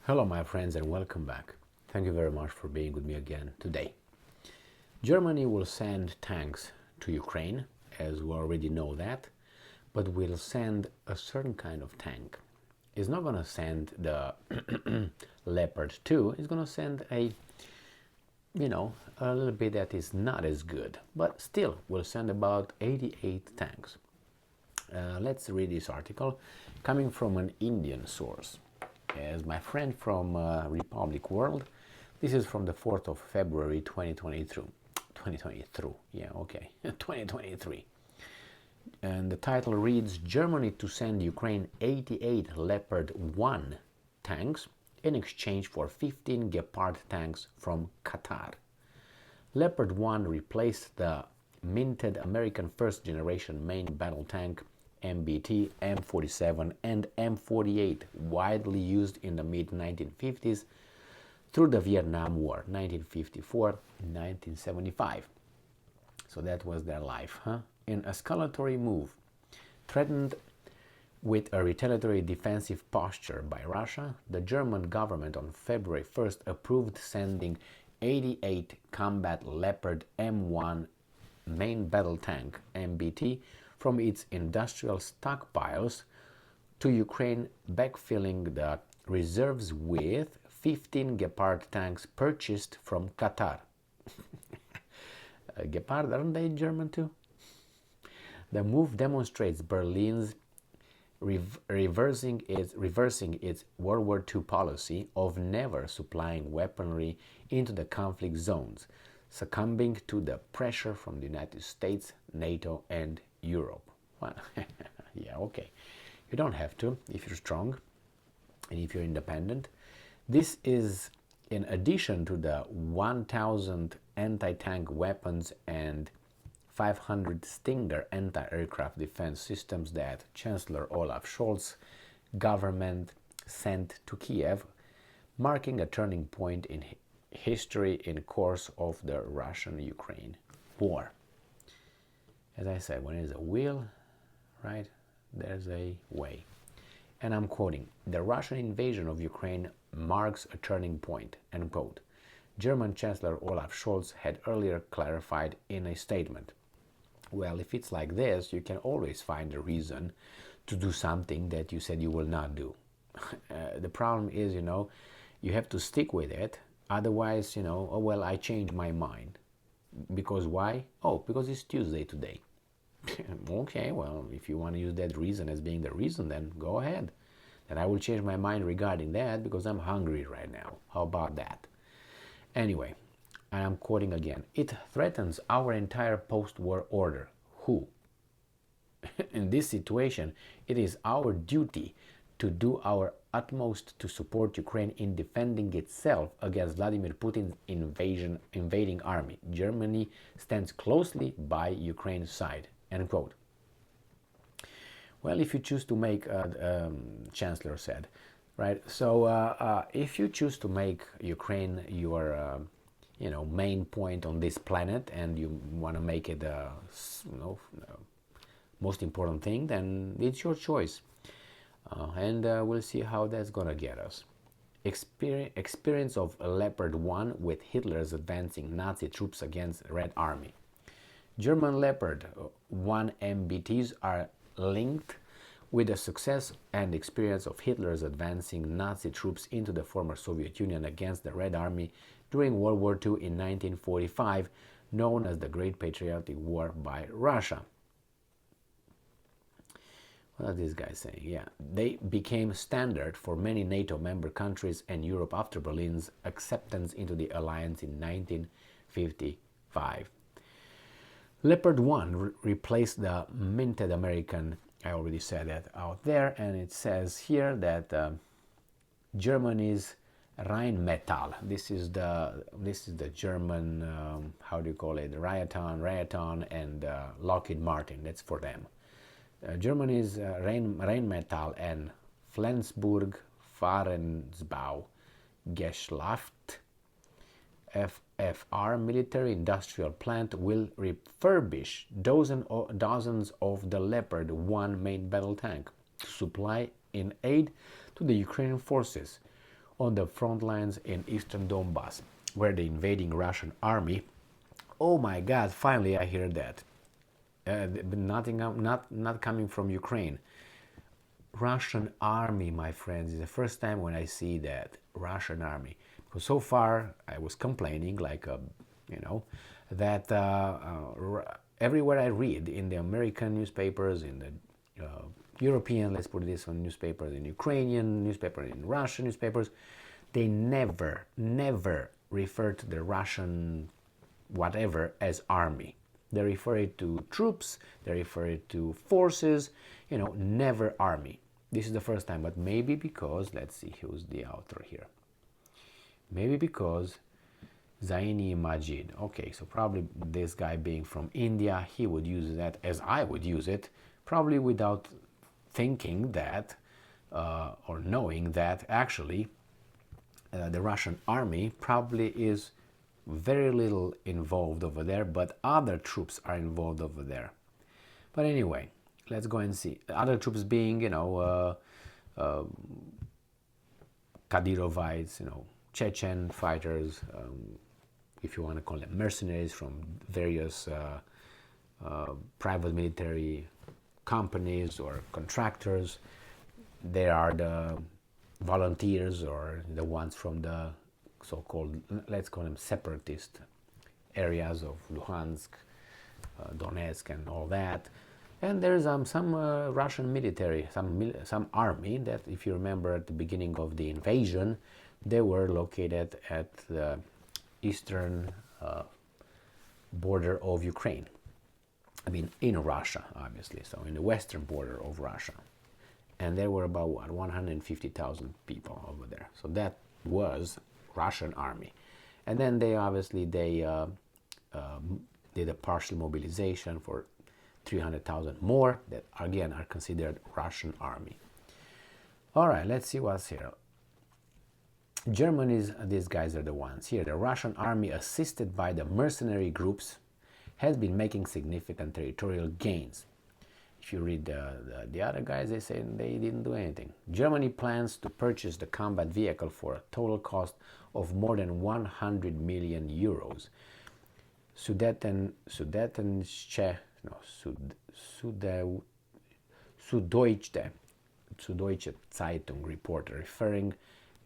Hello my friends and welcome back. Thank you very much for being with me again today. Germany will send tanks to Ukraine, as we already know that, but will send a certain kind of tank. It's not going to send the Leopard 2, it's going to send a little bit that is not as good, but still will send about 88 tanks. Let's read this article coming from an Indian source. As my friend from Republic World, this is from the 4th of February 2023. 2023, yeah, okay, 2023. And the title reads, Germany to send Ukraine 88 Leopard 1 tanks in exchange for 15 Gepard tanks from Qatar. Leopard 1 replaced the minted American first-generation main battle tank MBT, M47 and M48, widely used in the mid-1950s through the Vietnam War, 1954-1975. So that was their life, huh? In a escalatory move, threatened with a retaliatory defensive posture by Russia, the German government on February 1st approved sending 88 Combat Leopard M1 main battle tank, MBT, from its industrial stockpiles to Ukraine, backfilling the reserves with 15 Gepard tanks purchased from Qatar. Gepard, aren't they German too? The move demonstrates Berlin's reversing its World War II policy of never supplying weaponry into the conflict zones, succumbing to the pressure from the United States, NATO, and Europe. Well, yeah, okay. You don't have to if you're strong and if you're independent. This is in addition to the 1,000 anti-tank weapons and 500 Stinger anti-aircraft defense systems that Chancellor Olaf Scholz's government sent to Kiev, marking a turning point in history in course of the Russian-Ukraine war. As I said, when there's a will, right, there's a way. And I'm quoting, the Russian invasion of Ukraine marks a turning point, end quote. German Chancellor Olaf Scholz had earlier clarified in a statement. Well, if it's like this, you can always find a reason to do something that you said you will not do. The problem is, you have to stick with it. Otherwise, oh, well, I changed my mind. Because why? Oh, because it's Tuesday today. Okay, well, if you want to use that reason as being the reason, then go ahead. Then I will change my mind regarding that because I'm hungry right now. How about that? Anyway, I am quoting again. It threatens our entire post-war order. Who? In this situation, it is our duty to do our utmost to support Ukraine in defending itself against Vladimir Putin's invading army. Germany stands closely by Ukraine's side. End quote. Well, if you choose to make, Chancellor said, right? So if you choose to make Ukraine your, main point on this planet, and you want to make it the, most important thing, then it's your choice. And we'll see how that's gonna get us. Experience of Leopard 1 with Hitler's advancing Nazi troops against Red Army. German Leopard 1 MBTs are linked with the success and experience of Hitler's advancing Nazi troops into the former Soviet Union against the Red Army during World War II in 1945, known as the Great Patriotic War by Russia. What are these guys saying? Yeah, they became standard for many NATO member countries and Europe after Berlin's acceptance into the alliance in 1955. Leopard 1 replaced the minted American, I already said that out there, and it says here that Germany's Rheinmetall, this is the German, how do you call it, Raytheon and Lockheed Martin, that's for them. Germany's Rheinmetall and Flensburg Fahrensbau Geschlacht FFR military industrial plant will refurbish dozens of the Leopard 1 main battle tank to supply in aid to the Ukrainian forces on the front lines in eastern Donbass, where the invading Russian army. Oh my God! Finally, I hear that. Not coming from Ukraine. Russian army, my friends, is the first time when I see that Russian army. Because so far I was complaining, like that everywhere I read in the American newspapers, in the European, let's put this on newspapers, in Ukrainian newspapers, in Russian newspapers, they never refer to the Russian whatever as army. They refer it to troops, they refer it to forces, never army. This is the first time, but maybe because, let's see who's the author here. Maybe because Zaini Majid. Okay, so probably this guy being from India, he would use that as I would use it, probably without thinking that or knowing that actually the Russian army probably is very little involved over there, but other troops are involved over there. But anyway, let's go and see. Other troops being, Kadyrovites, Chechen fighters, if you want to call them mercenaries from various private military companies or contractors. There are the volunteers or the ones from the so-called, let's call them separatist areas of Luhansk, Donetsk and all that. And there's some Russian military, some army that, if you remember at the beginning of the invasion, they were located at the eastern border of Ukraine. I mean, in Russia, obviously, so in the western border of Russia. And there were about, 150,000 people over there. So that was Russian army. And then they obviously, did a partial mobilization for 300,000 more that, again, are considered Russian army. All right, let's see what's here. Germany's, these guys are the ones here. The Russian army, assisted by the mercenary groups, has been making significant territorial gains. If you read the other guys, they say they didn't do anything. Germany plans to purchase the combat vehicle for a total cost of more than 100 million euros. Süddeutsche Zeitung reporter, referring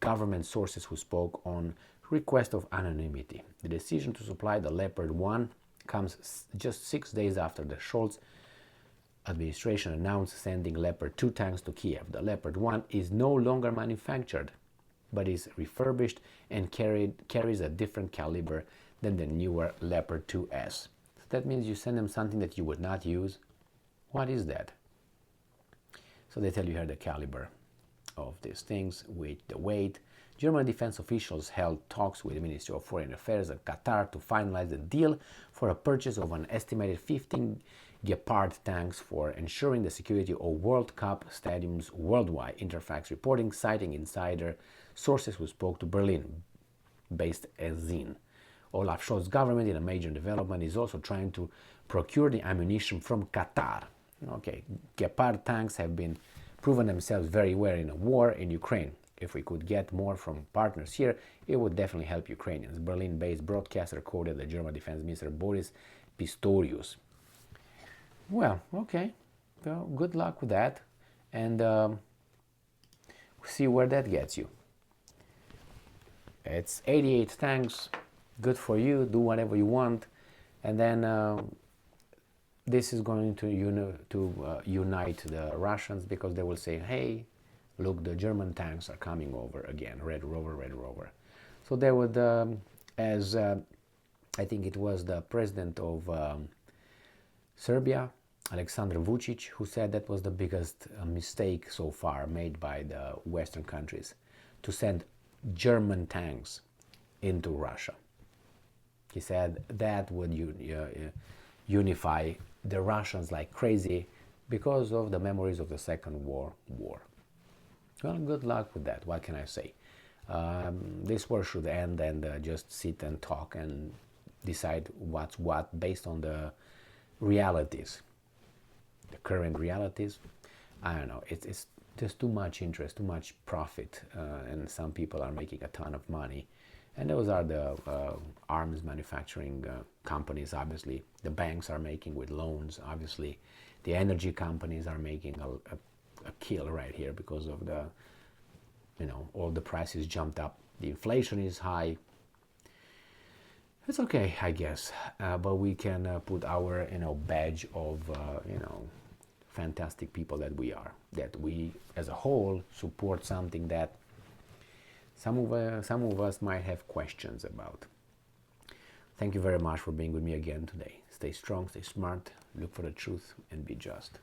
government sources who spoke on request of anonymity. The decision to supply the Leopard 1 comes just 6 days after the Scholz administration announced sending Leopard 2 tanks to Kiev. The Leopard 1 is no longer manufactured, but is refurbished and carries a different caliber than the newer Leopard 2S. So that means you send them something that you would not use. What is that? So they tell you here the caliber of these things, with the weight. German defense officials held talks with the Ministry of Foreign Affairs and Qatar to finalize the deal for a purchase of an estimated 15 Leopard tanks for ensuring the security of World Cup stadiums worldwide. Interfax reporting, citing insider sources who spoke to Berlin-based Ezin. Olaf Scholz's government, in a major development, is also trying to procure the ammunition from Qatar. Okay, Leopard tanks have been proven themselves very well in a war in Ukraine. If we could get more from partners here, it would definitely help Ukrainians. Berlin-based broadcaster quoted the German Defense Minister Boris Pistorius. Well, okay, well, good luck with that, and see where that gets you. It's 88 tanks, good for you, do whatever you want, and then this is going to unite the Russians, because they will say, hey, look, the German tanks are coming over again, Red Rover, Red Rover. So they would, as I think it was the president of Serbia, Aleksandar Vučić, who said that was the biggest mistake so far made by the Western countries, to send German tanks into Russia. He said that would unify the Russians like crazy because of the memories of the Second World War. Well, good luck with that. What can I say? This war should end, and just sit and talk and decide what's what based on the realities, the current realities. I don't know. It's There's too much interest, too much profit, and some people are making a ton of money. And those are the arms manufacturing companies, obviously. The banks are making with loans, obviously. The energy companies are making a kill right here because of the, all the prices jumped up. The inflation is high. It's okay, I guess, but we can put our, badge of, fantastic people that we are, that we as a whole support something that some of us might have questions about. Thank you very much for being with me again today. Stay strong, stay smart, look for the truth, and be just.